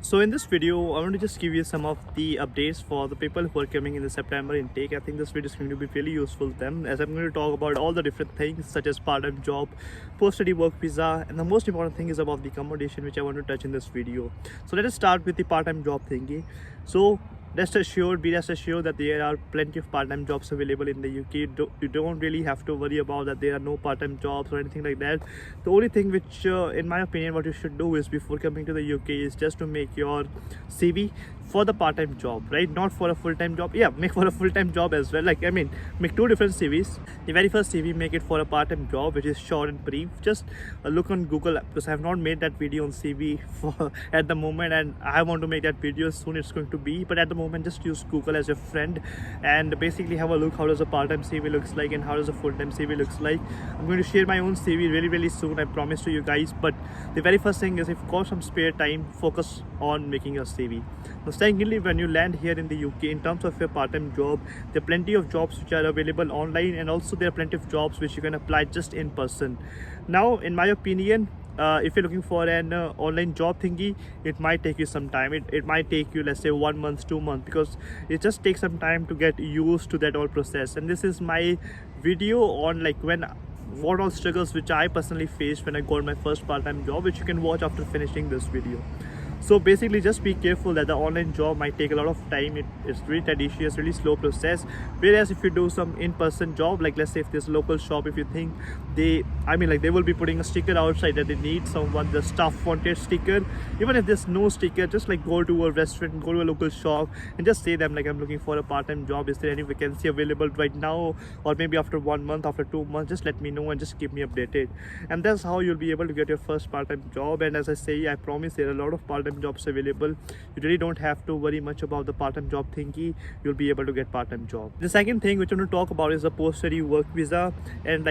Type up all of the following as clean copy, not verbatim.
So in this video, I want to just give you some of the updates for the people who are coming in the September intake. I think this video is going to be really useful to them, as I'm going to talk about all the different things such as part-time job, post-study work visa, and the most important thing is about the accommodation, which I want to touch in this video. So let us start with the part-time job thingy. So be rest assured that there are plenty of part-time jobs available in the UK. You don't really have to worry about that there are no part-time jobs or anything like that. The only thing which, in my opinion, what you should do is before coming to the UK is just to make your CV for the part-time job, right? Not for a full-time job. Yeah, make for a full-time job as well. Make two different CVs. The very first CV, make it for a part-time job, which is short and brief. Just look on Google, because I have not made that video on CV for at the moment, and I want to make that video soon. It's going to be, but at the moment, just use Google as your friend and basically have a look how does a part-time CV looks like and how does a full-time CV looks like. I'm going to share my own CV really soon, I promise to you guys. But the very first thing is, if you've got some spare time, focus on making your CV. Now, secondly, when you land here in the UK, in terms of your part-time job, there are plenty of jobs which are available online, and also there are plenty of jobs which you can apply just in person. Now, in my opinion, if you're looking for an online job thingy, it might take you some time. It might take you, let's say, 1 month, 2 months, because it just takes some time to get used to that whole process. And this is my video on what all struggles which I personally faced when I got my first part-time job, which you can watch after finishing this video. So basically, just be careful that the online job might take a lot of time. It's really tedious, really slow process. Whereas if you do some in-person job, like let's say if there's a local shop, if you think they will be putting a sticker outside that they need someone, the staff wanted sticker. Even if there's no sticker, just like go to a restaurant, go to a local shop and just say them like, I'm looking for a part-time job. Is there any vacancy available right now? Or maybe after 1 month, after 2 months, just let me know and just keep me updated. And that's how you'll be able to get your first part-time job. And as I say, I promise there are a lot of part-time jobs available. You really don't have to worry much about the part-time job thingy. You'll be able to get part-time job. The second thing which I want to talk about is the post-study work visa. And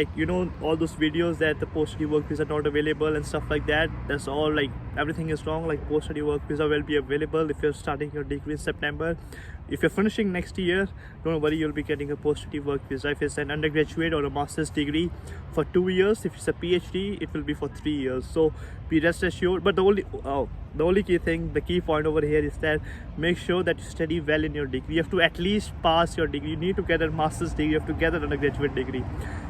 all those videos that the post-study work visa not available and stuff like that, that's all everything is wrong. Post-study work visa will be available if you're starting your degree in September. If you're finishing next year, don't worry, you'll be getting a post-study work visa. If it's an undergraduate or a master's degree, for 2 years. If it's a PhD, it will be for 3 years. So be rest assured. But the only key thing, the key point over here is that make sure that you study well in your degree. You have to at least pass your degree. You need to get a master's degree. You have to get an undergraduate degree.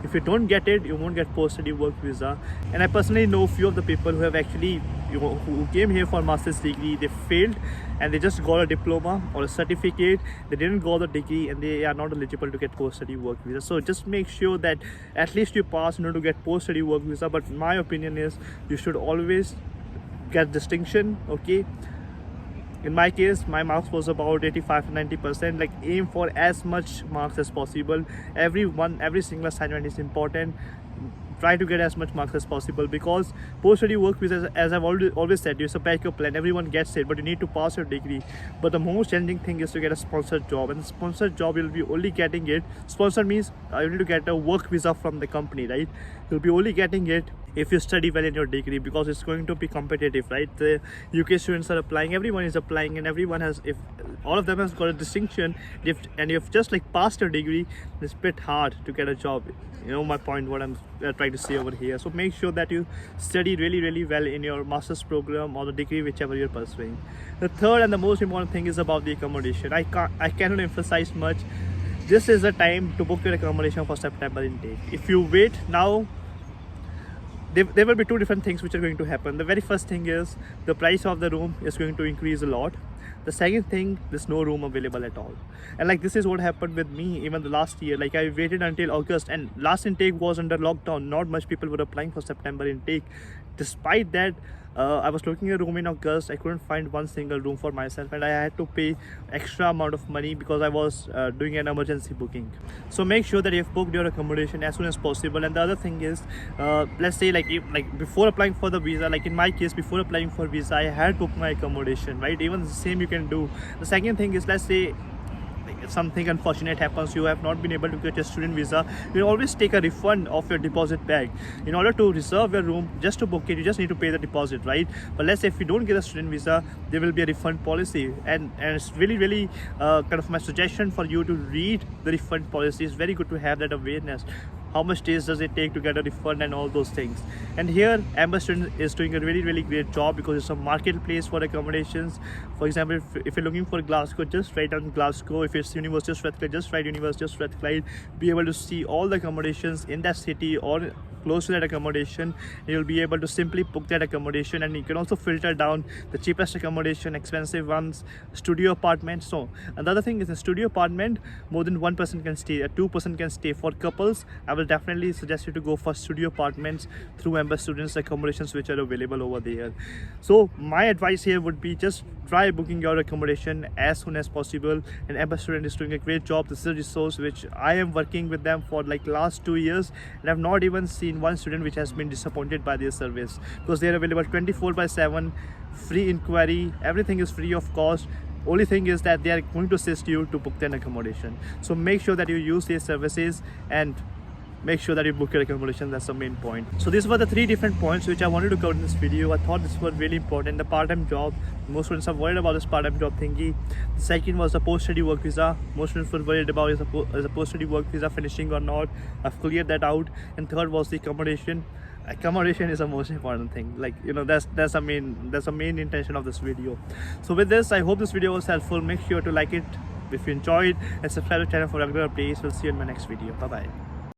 If you don't get it, you won't get post-study work visa. And I personally know a few of the people who have actually who came here for a master's degree, they failed and they just got a diploma or a certificate. They didn't go the degree and they are not eligible to get post-study work visa. So just make sure that at least you pass in order to get post-study work visa. But my opinion is you should always get distinction. Okay, in my case, my marks was about 85 to 90%. Aim for as much marks as possible. Every single assignment is important. Try to get as much marks as possible, because post-study work visa, as I've always said, it's a backup plan. Everyone gets it, but you need to pass your degree. But the most challenging thing is to get a sponsored job, and the sponsored job you'll be only getting it. Sponsored means you need to get a work visa from the company, right? You'll be only getting it if you study well in your degree, because it's going to be competitive, right? The UK students are applying, everyone is applying, and everyone has, if all of them has got a distinction, and you've just passed your degree, it's a bit hard to get a job. You know my point, what I'm trying to say over here. So make sure that you study really well in your master's program or the degree whichever you're pursuing. The third and the most important thing is about the accommodation. I cannot emphasize much. This is the time to book your accommodation for September intake. If you wait now, there will be two different things which are going to happen. The very first thing is the price of the room is going to increase a lot. The second thing, there's no room available at all. And this is what happened with me even the last year. I waited until August, and last intake was under lockdown. Not much people were applying for September intake. Despite that, I was looking at a room in August. I couldn't find one single room for myself, and I had to pay extra amount of money because I was doing an emergency booking. So make sure that you've booked your accommodation as soon as possible. And the other thing is, let's say before applying for the visa, in my case, before applying for visa, I had booked my accommodation, right? Even the same you can do. The second thing is, let's say something unfortunate happens, you have not been able to get your student visa, you always take a refund of your deposit back. In order to reserve your room, just to book it, you just need to pay the deposit, right? But let's say if you don't get a student visa, there will be a refund policy, and it's really kind of my suggestion for you to read the refund policy. It's very good to have that awareness. how much days does it take to get a refund, and all those things. And here Amber Student is doing a really great job because it's a marketplace for accommodations. For example, if you're looking for Glasgow, just write down Glasgow. If it's University of Strathclyde, just write University of Strathclyde. Be able to see all the accommodations in that city or close to that accommodation. You'll be able to simply book that accommodation, and you can also filter down the cheapest accommodation, expensive ones, studio apartments. So another thing is, a studio apartment, more than one person can stay, 2 person can stay. For couples, I will definitely suggest you to go for studio apartments through Amber Students accommodations, which are available over there. So my advice here would be, just try booking your accommodation as soon as possible, and Amber Student is doing a great job. This is a resource which I am working with them for like last 2 years, and I've not even seen one student which has been disappointed by their service, because they are available 24/7, free inquiry, everything is free of cost. Only thing is that they are going to assist you to book an accommodation. So make sure that you use their services and make sure that you book your accommodation. That's the main point. So these were the 3 different points which I wanted to cover in this video. I thought this was really important. The part-time job, most students are worried about this part-time job thingy. The second was the post-study work visa. Most students were worried about is a post-study work visa finishing or not. I've cleared that out. And third was the accommodation. Accommodation is the most important thing. Like, you know, that's the main intention of this video. So with this, I hope this video was helpful. Make sure to like it if you enjoyed, and subscribe to the channel for regular updates. We'll see you in my next video. Bye bye.